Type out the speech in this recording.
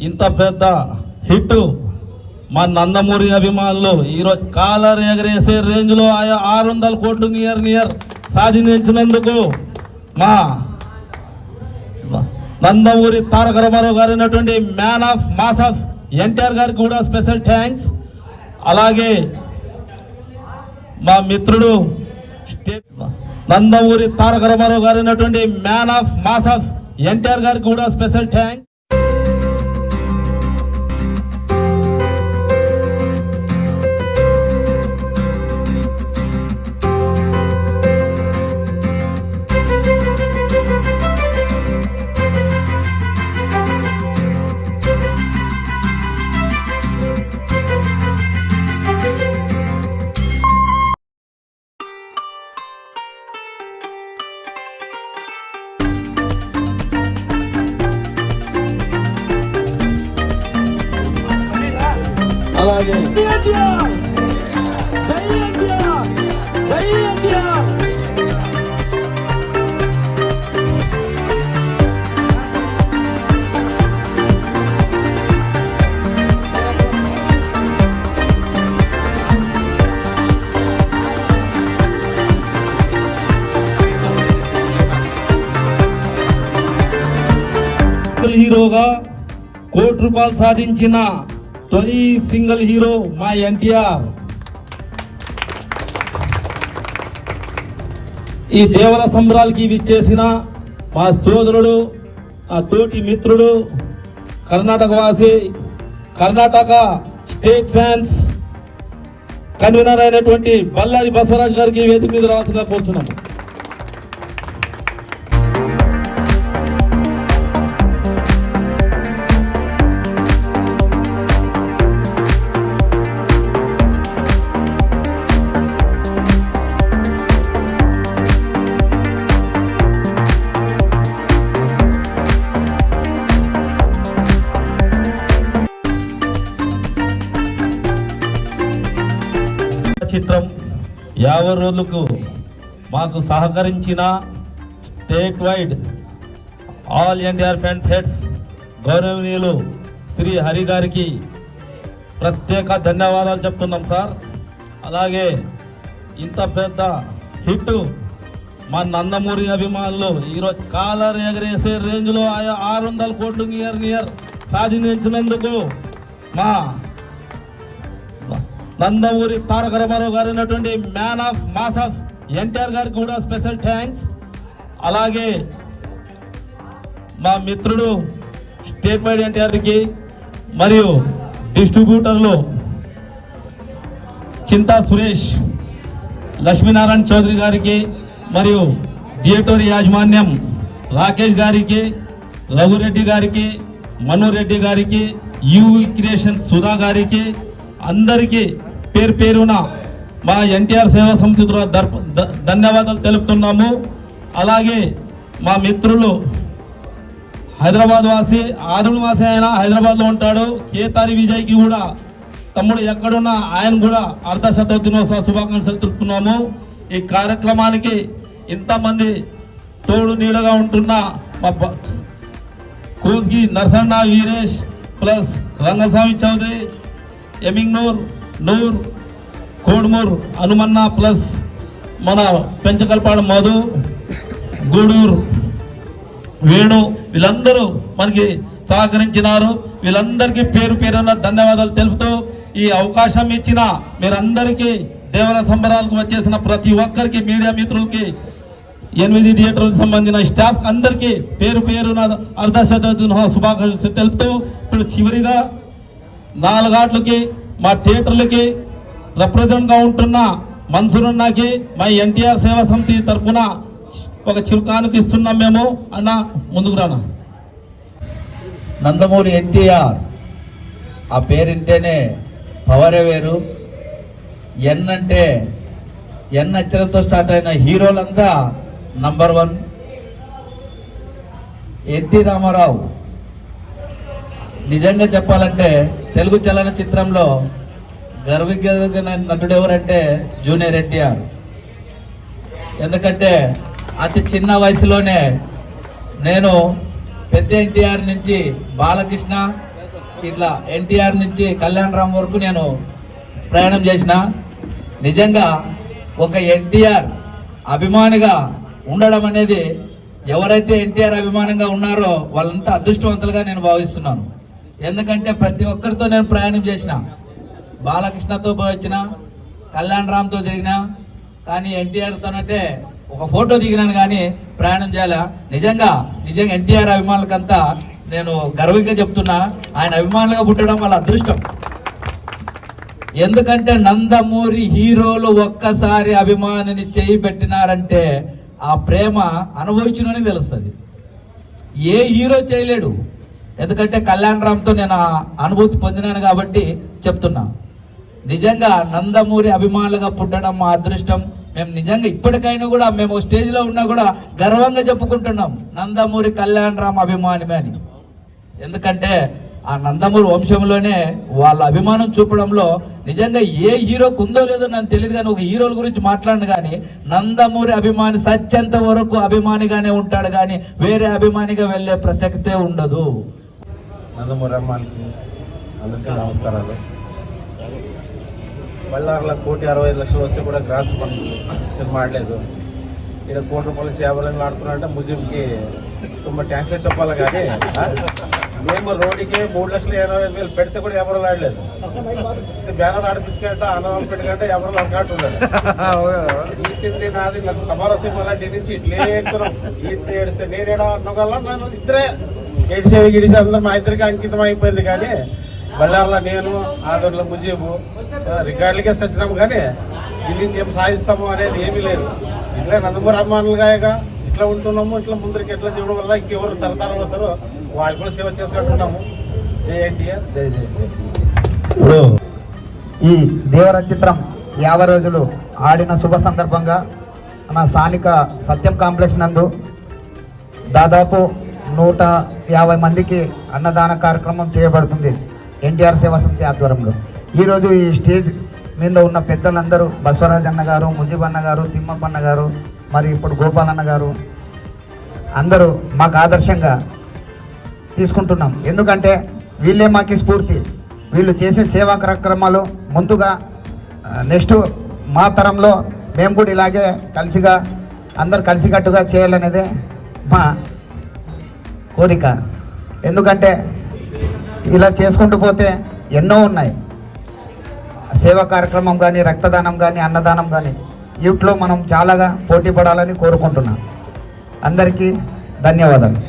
ఇంత పెద్ద హిట్ మా నందమూరి అభిమానులు ఈరోజు కాలర్ ఎగరేసే రేంజ్లో 600 కోట్లు నియర్ సాధించినందుకు మా నందమూరి తారక రామారావు గారు అయినటువంటి మ్యాన్ ఆఫ్ మాసస్ ఎన్టీఆర్ గారికి కూడా స్పెషల్ థ్యాంక్స్. అలాగే మా మిత్రుడు నందమూరి తారక రామారావు గారు అయినటువంటి మ్యాన్ ఆఫ్ మాసస్ ఎన్టీఆర్ గారికి కూడా స్పెషల్ థ్యాంక్స్. అలాగే హీరోగా ₹1 కోటి సాధించిన తొలి సింగిల్ హీరో మా ఎన్టీఆర్. ఈ దేవర సంబరాలకి విచ్చేసిన మా సోదరుడు, ఆ తోటి మిత్రుడు, కర్ణాటక వాసి, కర్ణాటక స్టేట్ ఫ్యాన్స్ కన్వీనర్ అయినటువంటి బల్లారి బసవరాజ్ గారికి వేదిక మీద రావాల్సిందిగా కోరుచున్నాము. చిత్రం 50 రోజులకు మాకు సహకరించిన state wide all NTR fans heads గౌరవనీయులు శ్రీ హరి గారికి ప్రత్యేక ధన్యవాదాలు చెప్తున్నాం సార్. అలాగే ఇంత పెద్ద హిట్ మా నందమూరి అభిమానులు ఈరోజు కాలర్ ఎగరేసే రేంజ్లో 600 కోట్లు నియర్ సాధించినందుకు మా నందమూరి తారక రామారావు గారు అయినటువంటి మ్యాన్ ఆఫ్ మాసస్ ఎన్టీఆర్ గారికి కూడా స్పెషల్ థ్యాంక్స్. అలాగే మా మిత్రుడు స్టేట్ వైడ్ ఎన్టీఆర్కి మరియు డిస్ట్రిబ్యూటర్లు చింతా సురేష్, లక్ష్మీనారాయణ చౌదరి గారికి మరియు థియేటర్ యాజమాన్యం రాకేష్ గారికి, రఘురెడ్డి గారికి, మనురెడ్డి గారికి, యూవి క్రియేషన్ సుధా గారికి అందరికీ పేరు పేరున మా ఎన్టీఆర్ సేవా సమితి ధన్యవాదాలు తెలుపుతున్నాము. అలాగే మా మిత్రులు హైదరాబాద్ వాసి, ఆరుణ్ వాసి ఆయన హైదరాబాద్లో ఉంటాడు, కేతారి విజయ్కి కూడా తమ్ముడు ఎక్కడున్నా ఆయన కూడా అర్ధశత దినోత్సవ శుభాకాంక్షలు తెలుపుతున్నాము. ఈ కార్యక్రమానికి ఇంతమంది తోడు నీడగా ఉంటున్న మా కోజ్గి నరసన్న వీరేష్ ప్లస్ రంగస్వామి చౌదరి, ఎమింగ్నూర్ నూర్, కోడుమూర్ హనుమన్న ప్లస్ మన పెంచకల్పాడు మధు, గూడూరు వేణు వీళ్ళందరూ మనకి సహకరించినారు. వీళ్ళందరికీ పేరు పేరున ధన్యవాదాలు తెలుపుతూ ఈ అవకాశం ఇచ్చిన మీరందరికీ దేవర సంబరాలకు వచ్చేసిన ప్రతి ఒక్కరికి, మీడియా మిత్రులకి, 8 థియేటర్లకు సంబంధించిన స్టాఫ్ అందరికీ పేరు పేరున అర్ధశతాబ్ది శుభాకాంక్షలు తెలుపుతూ ఇప్పుడు చివరిగా 4 గంటలకి మా థియేటర్లకి రిప్రజెంట్గా ఉంటున్న మన్సూరన్నకి మా ఎన్టీఆర్ సేవా సమితి తరఫున ఒక చిరుకానుక ఇస్తున్నాం మేము. అన్న ముందుకు రానా. నందమూరి ఎన్టీఆర్ ఆ పేరింటేనే పవరే వేరు. ఎన్ అంటే ఎన్ అక్షరంతో స్టార్ట్ అయిన హీరోలంతా నంబర్ 1. ఎన్టీ రామారావు నిజంగా చెప్పాలంటే తెలుగు చలనచిత్రంలో గర్వించిన నటుడు ఎవరంటే జూనియర్ ఎన్టీఆర్. ఎందుకంటే అతి చిన్న వయసులోనే నేను పెద్ద ఎన్టీఆర్ నుంచి బాలకృష్ణ, ఇట్లా ఎన్టీఆర్ నుంచి కళ్యాణ్ రామ్ వరకు నేను ప్రయాణం చేసిన. నిజంగా ఒక ఎన్టీఆర్ అభిమానిగా ఉండడం అనేది, ఎవరైతే ఎన్టీఆర్ అభిమానంగా ఉన్నారో వాళ్ళంతా అదృష్టవంతులుగా నేను భావిస్తున్నాను. ఎందుకంటే ప్రతి ఒక్కరితో నేను ప్రయాణం చేసిన, బాలకృష్ణతో వచ్చిన, కళ్యాణ్ రామ్తో తిరిగిన, కానీ ఎన్టీఆర్తోనంటే ఒక ఫోటో దిగినాను కానీ ప్రయాణం చేయాల. నిజంగా ఎన్టీఆర్ అభిమానులకంతా నేను గర్వంగా చెప్తున్నా, ఆయన అభిమానులుగా పుట్టడం వాళ్ళ అదృష్టం. ఎందుకంటే నందమూరి హీరోలు ఒక్కసారి అభిమానిని చేయి పెట్టినారంటే ఆ ప్రేమ అనుభవించునని తెలుస్తుంది. ఏ హీరో చేయలేడు. ఎందుకంటే కళ్యాణ్ రామ్తో నేను ఆ అనుభూతి పొందినాను కాబట్టి చెప్తున్నా. నిజంగా నందమూరి అభిమానులుగా పుట్టడం మా అదృష్టం. మేము నిజంగా ఇప్పటికైనా కూడా మేము స్టేజ్లో ఉన్నా కూడా గర్వంగా చెప్పుకుంటున్నాం నందమూరి కళ్యాణ్ రామ్ అభిమానిమే అని. ఎందుకంటే ఆ నందమూరి వంశంలోనే వాళ్ళ అభిమానం చూపడంలో నిజంగా ఏ హీరోకు ఉందో లేదో నాకు తెలియదు, కానీ ఒక హీరోల గురించి మాట్లాడను కానీ నందమూరి అభిమాని సత్యంత వరకు అభిమానిగానే ఉంటాడు, కానీ వేరే అభిమానిగా వెళ్ళే ప్రసక్తే ఉండదు. నందమూరి అభిమానికి అందరికీ నమస్కారాలు. బళ్ళార్ల 1,60,00,000 వస్తే కూడా గ్రాస్ సినిమా ఆడలేదు. ఇక్కడ 1 కోటి రూపాయలు చేపలను ఆడుతున్నారంటే ముజింకి ತುಂಬ ట్యాంక్స్ చెప్పాలి. కానీ మేము రోడ్డుకి 3,80,000 పెడితే కూడా ఎవరు ఆడలేదు. బ్యానర్ ఆడిపించుకుంటే అన్నదానం పెట్టుకుంటే ఎవరు అలకాటు ఉండదు. ఈ తిండి నాది నాకు సమారసం డి నుంచి ఇట్లే ఎక్కుతున్నాం. ఈత ఏడిస్తే నేనేడా అన్నగల్లా నన్ను ఇద్దరే ఏడిసేది గిడిసి అందరూ మా ఇద్దరికి అంకితం అయిపోయింది. కానీ బళ్ళార్లో నేను, ఆదూరులో ముజీబు రికార్డులకే సచ్చినాము, కానీ దీని నుంచి ఏం సాధిస్తాము అనేది ఏమీ లేదు. ఇట్లా నందమూరి అభిమానులుగా ఇట్లా ఉంటున్నాము. ఇట్లా ముందరికి ఎట్లా చూడడం వల్ల ఇంకెవరు తరతరాలు వస్తారో వాళ్ళు కూడా సేవ చేసుకుంటున్నాము. జై ఎన్టీఆర్, జై జై. ఈ దేవర చిత్రం 50 రోజులు ఆడిన శుభ సందర్భంగా మన స్థానిక సత్యం కాంప్లెక్స్ నందు దాదాపు 150 మందికి అన్నదాన కార్యక్రమం చేయబడుతుంది ఎన్టీఆర్ సేవా సమితి ఆధ్వర్యంలో. ఈరోజు ఈ స్టేజ్ మీద ఉన్న పెద్దలందరూ బసవరాజ్ అన్న గారు, ముజీబ్ అన్న గారు, తిమ్మప్పన్న గారు, మరి ఇప్పుడు గోపాలన్న గారు అందరూ మాకు ఆదర్శంగా తీసుకుంటున్నాం. ఎందుకంటే వీళ్ళే మాకు స్ఫూర్తి. వీళ్ళు చేసే సేవా కార్యక్రమాలు ముందుగా నెక్స్ట్ మా తరంలో మేము కూడా ఇలాగే అందరు కలిసికట్టుగా చేయాలనేదే మా కోరిక. ఎందుకంటే ఇలా చేసుకుంటూ పోతే ఎన్నో ఉన్నాయి. సేవా కార్యక్రమం కానీ, రక్తదానం కానీ, అన్నదానం కానీ, వీటిలో మనం చాలాగా పోటీ పడాలని కోరుకుంటున్నాం. అందరికీ ధన్యవాదాలు.